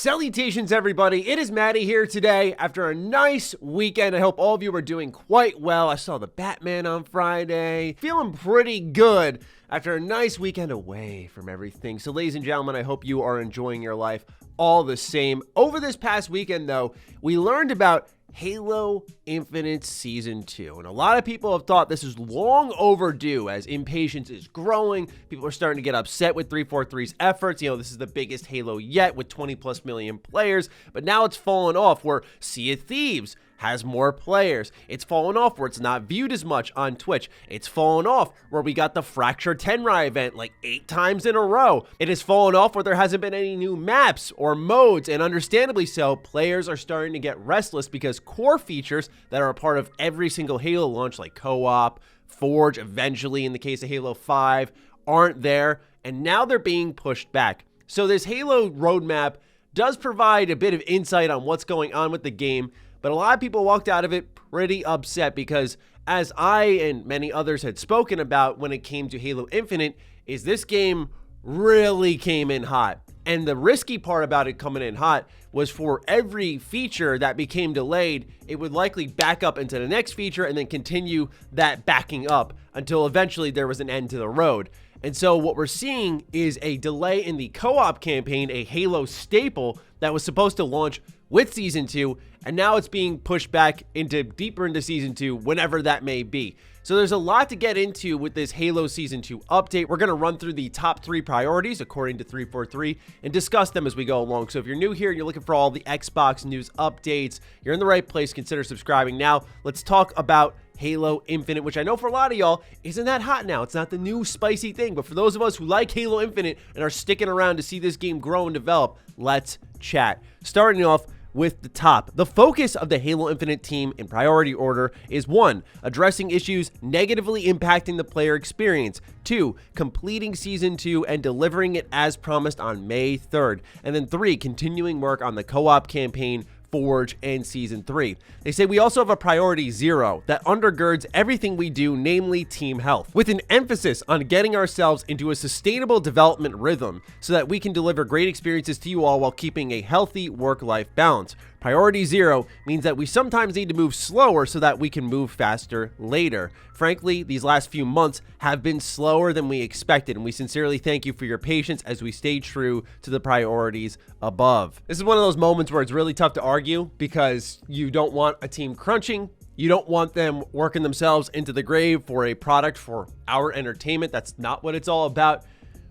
Salutations, everybody. It is Maddie here today after a nice weekend. I hope all of you are doing quite well. I saw the Batman on Friday. Feeling pretty good after a nice weekend away from everything. So, ladies and gentlemen, I hope you are enjoying your life all the same. Over this past weekend, though, we learned about Halo Infinite Season 2. And a lot of people have thought this is long overdue as impatience is growing. People are starting to get upset with 343's efforts. You know, this is the biggest Halo yet with 20 plus million players. But now it's fallen off where Sea of Thieves has more players. It's fallen off where it's not viewed as much on Twitch. It's fallen off where we got the Fracture Tenrai event like 8 times in a row. It has fallen off where there hasn't been any new maps or modes, and understandably so, players are starting to get restless because core features that are a part of every single Halo launch, like co-op, Forge, eventually in the case of Halo 5, aren't there, and now they're being pushed back. So this Halo roadmap does provide a bit of insight on what's going on with the game, but a lot of people walked out of it pretty upset because, as I and many others had spoken about when it came to Halo Infinite, is this game really came in hot. And the risky part about it coming in hot was for every feature that became delayed, it would likely back up into the next feature and then continue that backing up until eventually there was an end to the road. And so what we're seeing is a delay in the co-op campaign, a Halo staple that was supposed to launch with Season 2, and now it's being pushed back deeper into Season 2, whenever that may be. So there's a lot to get into with this Halo Season 2 update. We're going to run through the top 3 priorities according to 343 and discuss them as we go along. So if you're new here and you're looking for all the Xbox news updates, you're in the right place. Consider subscribing. Now, let's talk about Halo Infinite, which I know for a lot of y'all isn't that hot now. It's not the new spicy thing, but for those of us who like Halo Infinite and are sticking around to see this game grow and develop, let's chat. Starting off with the top. The focus of the Halo Infinite team in priority order is 1. Addressing issues negatively impacting the player experience. 2. Completing Season 2 and delivering it as promised on May 3rd. And then 3. Continuing work on the co-op campaign, Forge, and Season 3. They say we also have a priority 0 that undergirds everything we do, namely team health, with an emphasis on getting ourselves into a sustainable development rhythm so that we can deliver great experiences to you all while keeping a healthy work-life balance. Priority 0 means that we sometimes need to move slower so that we can move faster later. Frankly, these last few months have been slower than we expected, and we sincerely thank you for your patience as we stay true to the priorities above. This is one of those moments where it's really tough to argue because you don't want a team crunching. You don't want them working themselves into the grave for a product for our entertainment. That's not what it's all about.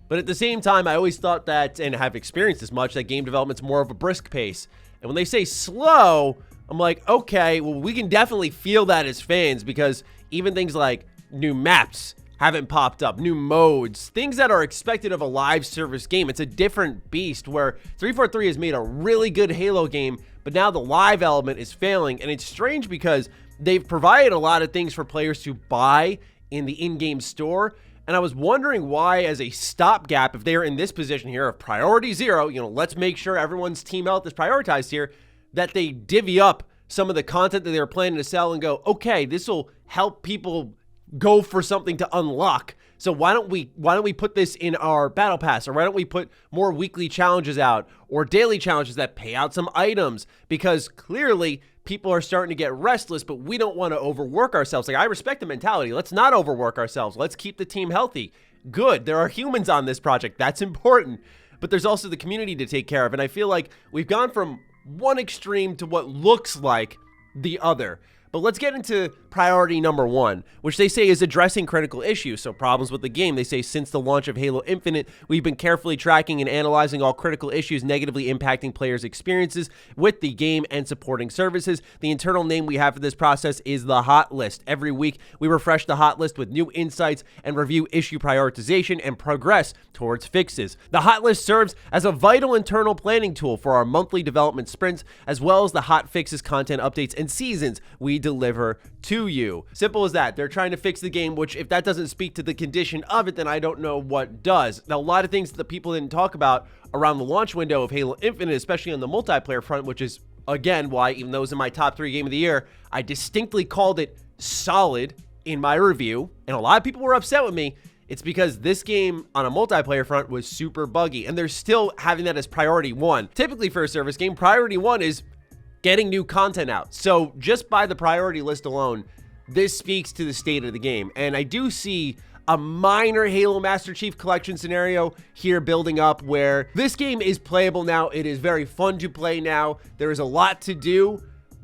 But at the same time, I always thought that, and have experienced as much, that game development's more of a brisk pace. And when they say slow, I'm like, okay, well, we can definitely feel that as fans because even things like new maps haven't popped up, new modes, things that are expected of a live service game. It's a different beast where 343 has made a really good Halo game, but now the live element is failing. And it's strange because they've provided a lot of things for players to buy in the in-game store. And I was wondering why, as a stopgap, if they're in this position here of priority 0, you know, let's make sure everyone's team health is prioritized here, that they divvy up some of the content that they were planning to sell and go, okay, this will help people go for something to unlock. So why don't we put this in our battle pass, or why don't we put more weekly challenges out or daily challenges that pay out some items? Because clearly people are starting to get restless, but we don't want to overwork ourselves. Like, I respect the mentality. Let's not overwork ourselves. Let's keep the team healthy. Good. There are humans on this project. That's important. But there's also the community to take care of. And I feel like we've gone from one extreme to what looks like the other. But let's get into priority number 1, which they say is addressing critical issues. So problems with the game. They say since the launch of Halo Infinite, we've been carefully tracking and analyzing all critical issues negatively impacting players' experiences with the game and supporting services. The internal name we have for this process is the Hot List. Every week, we refresh the Hot List with new insights and review issue prioritization and progress towards fixes. The Hot List serves as a vital internal planning tool for our monthly development sprints, as well as the hot fixes, content updates, and seasons we deliver to you. Simple as that. They're trying to fix the game, which if that doesn't speak to the condition of it, then I don't know what does. Now, a lot of things that people didn't talk about around the launch window of Halo Infinite, especially on the multiplayer front, which is, again, why, even though it was in my top 3 game of the year, I distinctly called it solid in my review, and a lot of people were upset with me, It's because this game on a multiplayer front was super buggy, and they're still having that as priority one. Typically for a service game, priority one is getting new content out. So just by the priority list alone, this speaks to the state of the game. And I do see a minor Halo Master Chief Collection scenario here building up where this game is playable now. It is very fun to play now. There is a lot to do.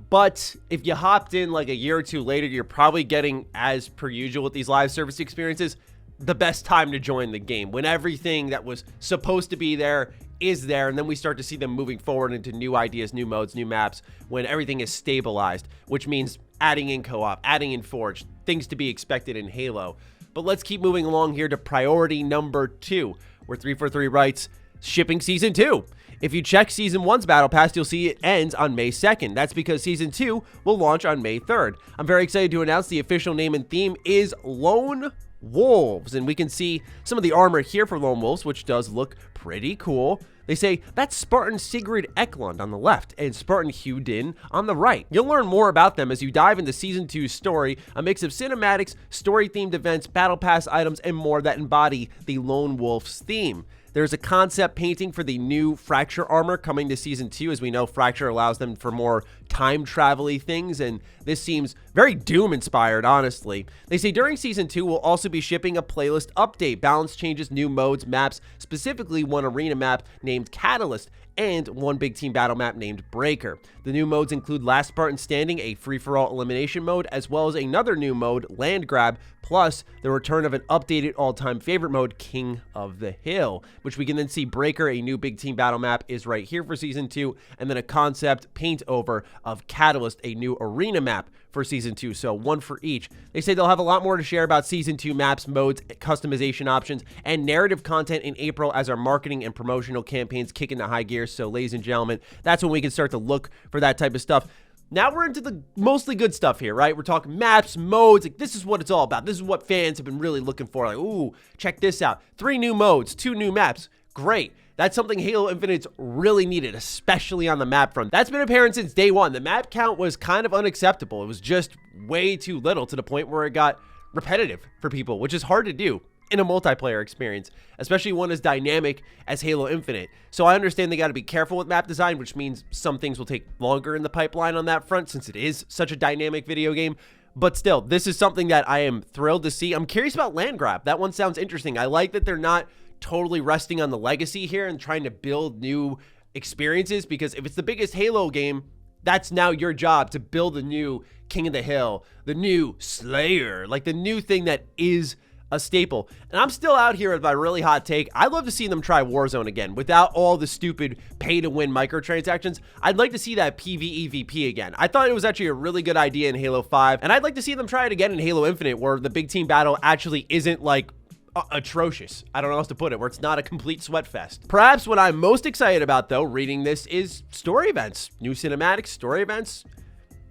But if you hopped in like a year or two later, you're probably getting, as per usual with these live service experiences, the best time to join the game when everything that was supposed to be there is there, and then we start to see them moving forward into new ideas, new modes, new maps when everything is stabilized, which means adding in co-op, adding in Forge, things to be expected in Halo. But let's keep moving along here to priority number 2, where 343 writes, shipping Season 2. If you check Season 1's Battle Pass, you'll see it ends on May 2nd. That's because Season 2 will launch on May 3rd. I'm very excited to announce the official name and theme is Lone Wolves, and we can see some of the armor here for Lone Wolves, which does look pretty cool. They say that's Spartan Sigrid Eklund on the left and Spartan Hugh Din on the right. You'll learn more about them as you dive into Season 2's story, a mix of cinematics, story-themed events, battle pass items, and more that embody the Lone Wolf's theme. There's a concept painting for the new Fracture armor coming to Season 2. As we know, Fracture allows them for more time travel-y things, and this seems very Doom-inspired, honestly. They say during Season 2, we'll also be shipping a playlist update, balance changes, new modes, maps, specifically one arena map named Catalyst, and one big team battle map named Breaker. The new modes include Last Spartan Standing, a free-for-all elimination mode, as well as another new mode, Land Grab, plus the return of an updated all-time favorite mode, King of the Hill, which we can then see Breaker, a new big team battle map, is right here for Season 2, and then a concept paint over of Catalyst, a new arena map for Season 2, so one for each. They say they'll have a lot more to share about Season 2 maps, modes, customization options, and narrative content in April as our marketing and promotional campaigns kick into high gear. So, ladies and gentlemen, that's when we can start to look for that type of stuff. Now we're into the mostly good stuff here, right? We're talking maps, modes. Like, this is what it's all about. This is what fans have been really looking for. Like, ooh, check this out. 3 new modes, 2 new maps. Great. That's something Halo Infinite's really needed, especially on the map front. That's been apparent since day one. The map count was kind of unacceptable. It was just way too little to the point where it got repetitive for people, which is hard to do in a multiplayer experience, especially one as dynamic as Halo Infinite. So I understand they got to be careful with map design, which means some things will take longer in the pipeline on that front since it is such a dynamic video game. But still, this is something that I am thrilled to see. I'm curious about Land Grab. That one sounds interesting. I like that they're not totally resting on the legacy here and trying to build new experiences, because if it's the biggest Halo game, that's now your job to build a new King of the Hill, the new Slayer, like the new thing that is a staple. And I'm still out here with my really hot take. I'd love to see them try Warzone again without all the stupid pay-to-win microtransactions. I'd like to see that PvEVP again. I thought it was actually a really good idea in Halo 5, and I'd like to see them try it again in Halo Infinite, where the big team battle actually isn't like atrocious. I don't know how else to put it, where it's not a complete sweat fest. Perhaps what I'm most excited about, though, reading this is story events. New cinematics, story events.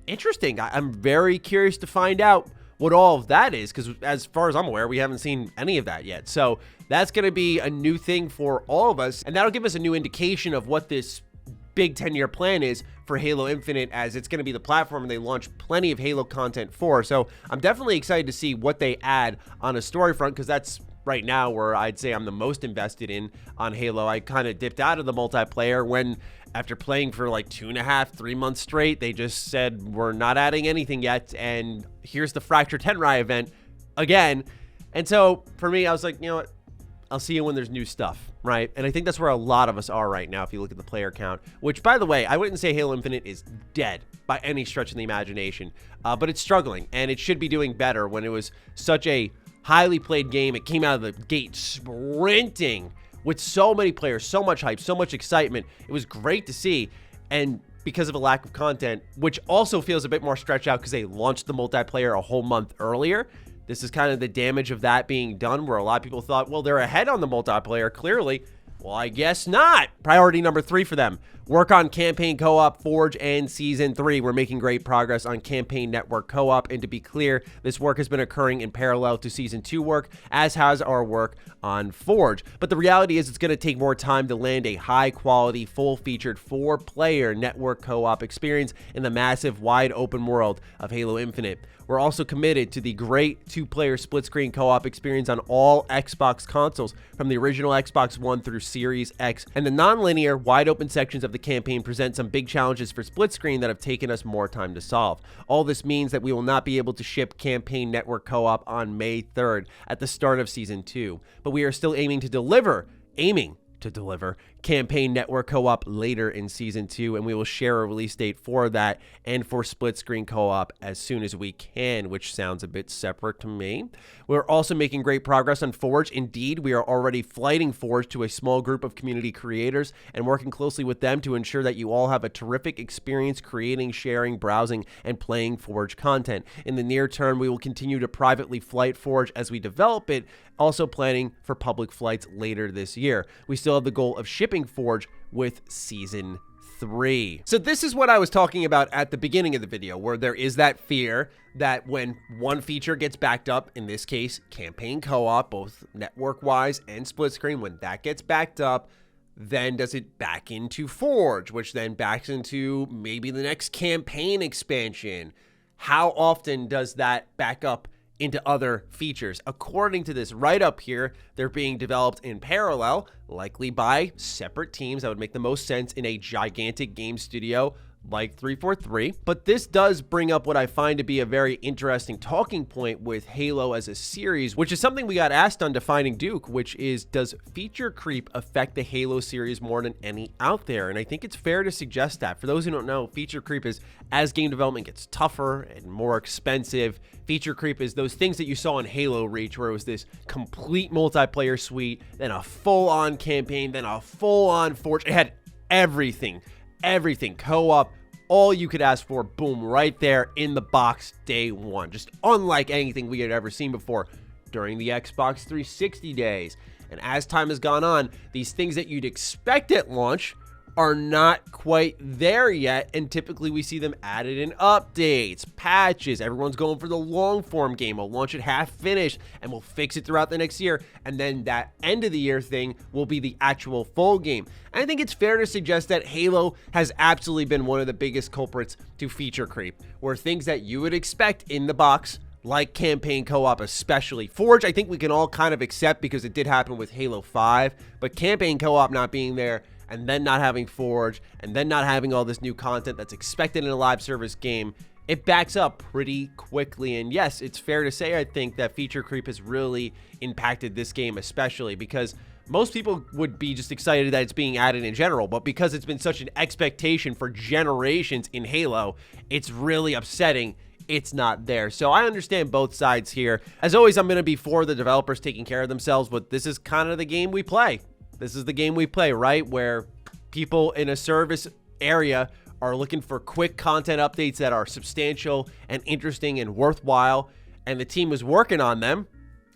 Interesting. I'm very curious to find out what all of that is, because as far as I'm aware, we haven't seen any of that yet. So that's going to be a new thing for all of us, and that'll give us a new indication of what this big 10-year plan is for Halo Infinite, as it's going to be the platform they launch plenty of Halo content for. So I'm definitely excited to see what they add on a story front, because that's right now where I'd say I'm the most invested in on Halo. I kind of dipped out of the multiplayer when, after playing for like 2.5-3 months straight, they just said, we're not adding anything yet, and here's the Fracture Tenrai event again. And so for me, I was like, you know what, I'll see you when there's new stuff, right? And I think that's where a lot of us are right now if you look at the player count, which, by the way, I wouldn't say Halo Infinite is dead by any stretch of the imagination, but it's struggling, and it should be doing better when it was such a highly played game. It came out of the gate sprinting with so many players, so much hype, so much excitement. It was great to see. And because of a lack of content, which also feels a bit more stretched out because they launched the multiplayer a whole month earlier, this is kind of the damage of that being done, where a lot of people thought, well, they're ahead on the multiplayer, clearly. Well, I guess not. Priority number 3 for them Work on campaign co-op, Forge, and Season 3. We're making great progress on campaign network co-op, and to be clear, this work has been occurring in parallel to Season 2 work, as has our work on Forge. But the reality is it's going to take more time to land a high-quality, full-featured, 4-player network co-op experience in the massive, wide-open world of Halo Infinite. We're also committed to the great 2-player split-screen co-op experience on all Xbox consoles, from the original Xbox One through Series X. And the non-linear, wide-open sections of the campaign present some big challenges for split-screen that have taken us more time to solve. All this means that we will not be able to ship campaign network co-op on May 3rd at the start of Season 2. But we are still aiming to deliver campaign network co-op later in Season 2, and we will share a release date for that and for split screen co-op as soon as we can, which sounds a bit separate to me. We're also making great progress on Forge. Indeed, we are already flighting Forge to a small group of community creators and working closely with them to ensure that you all have a terrific experience creating, sharing, browsing, and playing Forge content. In the near term, we will continue to privately flight Forge as we develop it, also planning for public flights later this year. We still have the goal of shipping Forge with Season 3. So this is what I was talking about at the beginning of the video, where there is that fear that when one feature gets backed up, in this case, campaign co-op, both network-wise and split screen, when that gets backed up, then does it back into Forge, which then backs into maybe the next campaign expansion? How often does that back up into other features? According to this write-up here, they're being developed in parallel, likely by separate teams. That would make the most sense in a gigantic game studio like 343. But this does bring up what I find to be a very interesting talking point with Halo as a series, which is something we got asked on Defining Duke, which is, does feature creep affect the Halo series more than any out there? And I think it's fair to suggest that. For those who don't know, feature creep is as game development gets tougher and more expensive. Feature creep is those things that you saw in Halo Reach, where it was this complete multiplayer suite, then a full-on campaign, then a full-on Forge. It had everything, co-op, all you could ask for, boom, right there in the box day one. Just unlike anything we had ever seen before during the Xbox 360 days. And as time has gone on, these things that you'd expect at launch are not quite there yet, and typically we see them added in updates, patches. Everyone's going for the long form game. We'll launch it half finished and we'll fix it throughout the next year, and then that end of the year thing will be the actual full game. And I think it's fair to suggest that Halo has absolutely been one of the biggest culprits to feature creep, where things that you would expect in the box, like campaign co-op, especially Forge, I think we can all kind of accept because it did happen with Halo 5, but campaign co-op not being there, and then not having Forge, and then not having all this new content that's expected in a live service game, it backs up pretty quickly. And yes, it's fair to say, I think, that feature creep has really impacted this game, especially because most people would be just excited that it's being added in general, but because it's been such an expectation for generations in Halo, it's really upsetting it's not there. So I understand both sides here. As always, I'm going to be for the developers taking care of themselves, but this is kind of the game we play. This is the game we play, right? Where people in a service area are looking for quick content updates that are substantial and interesting and worthwhile, and the team who's working on them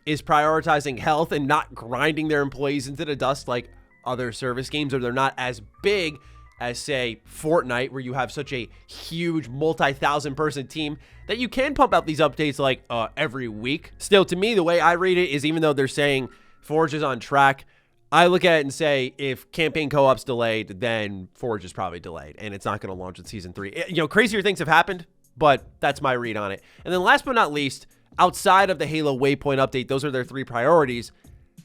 is prioritizing health and not grinding their employees into the dust like other service games, or they're not as big as, say, Fortnite, where you have such a huge multi-thousand person team that you can pump out these updates like every week. Still, to me, the way I read it is, even though they're saying Forge is on track, I look at it and say, if campaign co-op's delayed, then Forge is probably delayed, and it's not going to launch in Season 3. You know, crazier things have happened, but that's my read on it. And then last but not least, outside of the Halo Waypoint update, those are their 3 priorities,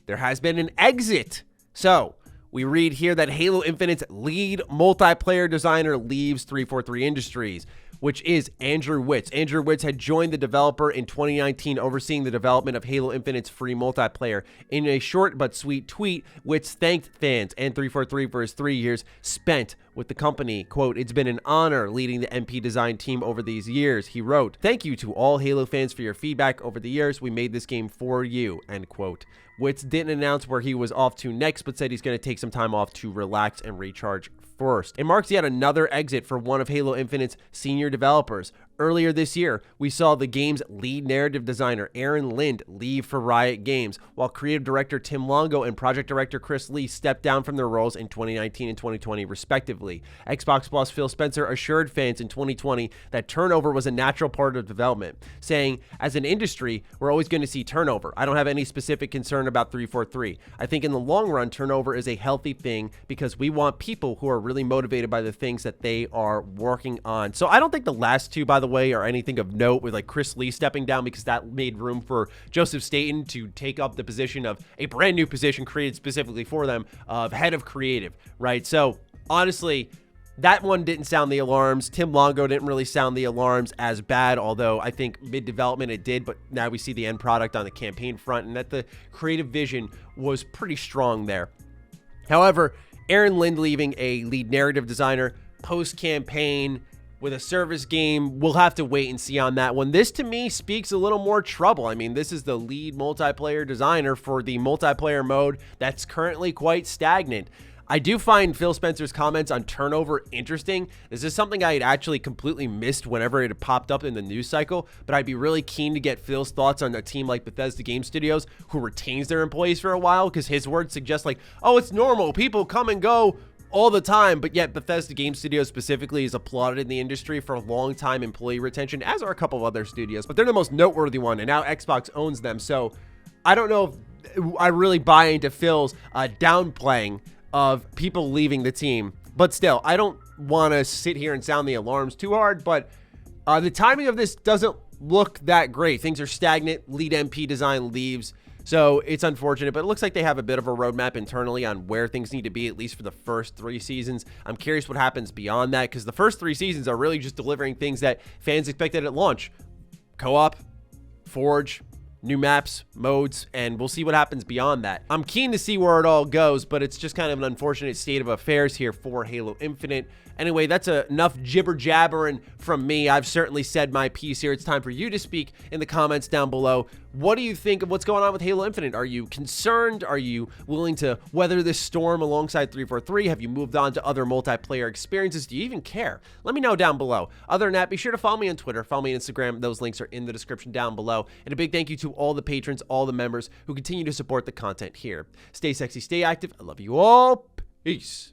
there has been an exit. So we read here that Halo Infinite's lead multiplayer designer leaves 343 Industries, which is Andrew Witz. Andrew Witz had joined the developer in 2019, overseeing the development of Halo Infinite's free multiplayer. In a short but sweet tweet, Witz thanked fans and 343 for his 3 years spent with the company. Quote, "It's been an honor leading the MP design team over these years," he wrote. "Thank you to all Halo fans for your feedback over the years. We made this game for you," end quote. Witz didn't announce where he was off to next, but said he's going to take some time off to relax and recharge first. It marks yet another exit for one of Halo Infinite's senior developers. Earlier this year, we saw the game's lead narrative designer, Aaron Lind, leave for Riot Games, while creative director Tim Longo and project director Chris Lee stepped down from their roles in 2019 and 2020, respectively. Xbox boss Phil Spencer assured fans in 2020 that turnover was a natural part of development, saying, "As an industry, we're always going to see turnover. I don't have any specific concern about 343. I think in the long run, turnover is a healthy thing because we want people who are really motivated by the things that they are working on." So I don't think the last two, by the way, or anything of note with like Chris Lee stepping down, because that made room for Joseph Staten to take up the position of a brand new position created specifically for them of head of creative, right? So honestly, that one didn't sound the alarms. Tim Longo didn't really sound the alarms as bad, although I think mid-development it did, but now we see the end product on the campaign front and that the creative vision was pretty strong there. However, Aaron Lind leaving a lead narrative designer post-campaign with a service game, we'll have to wait and see on that one. This, to me, speaks a little more trouble. I mean, this is the lead multiplayer designer for the multiplayer mode that's currently quite stagnant. I do find Phil Spencer's comments on turnover interesting. This is something I had actually completely missed whenever it had popped up in the news cycle, but I'd be really keen to get Phil's thoughts on a team like Bethesda Game Studios who retains their employees for a while, because his words suggest like, oh, it's normal, people come and go all the time, but yet Bethesda Game Studios specifically is applauded in the industry for long time employee retention, as are a couple of other studios, but they're the most noteworthy one, and now Xbox owns them. So I don't know if I really buy into Phil's downplaying of people leaving the team, but still, I don't want to sit here and sound the alarms too hard, but the timing of this doesn't look that great. Things are stagnant. Lead MP design leaves. So it's unfortunate, but it looks like they have a bit of a roadmap internally on where things need to be, at least for the first 3 seasons. I'm curious what happens beyond that, because the first 3 seasons are really just delivering things that fans expected at launch. Co-op, Forge, new maps, modes, and we'll see what happens beyond that. I'm keen to see where it all goes, but it's just kind of an unfortunate state of affairs here for Halo Infinite. Anyway, that's enough jibber-jabbering from me. I've certainly said my piece here. It's time for you to speak in the comments down below. What do you think of what's going on with Halo Infinite? Are you concerned? Are you willing to weather this storm alongside 343? Have you moved on to other multiplayer experiences? Do you even care? Let me know down below. Other than that, be sure to follow me on Twitter, follow me on Instagram. Those links are in the description down below. And a big thank you to all the patrons, all the members who continue to support the content here. Stay sexy, stay active. I love you all. Peace.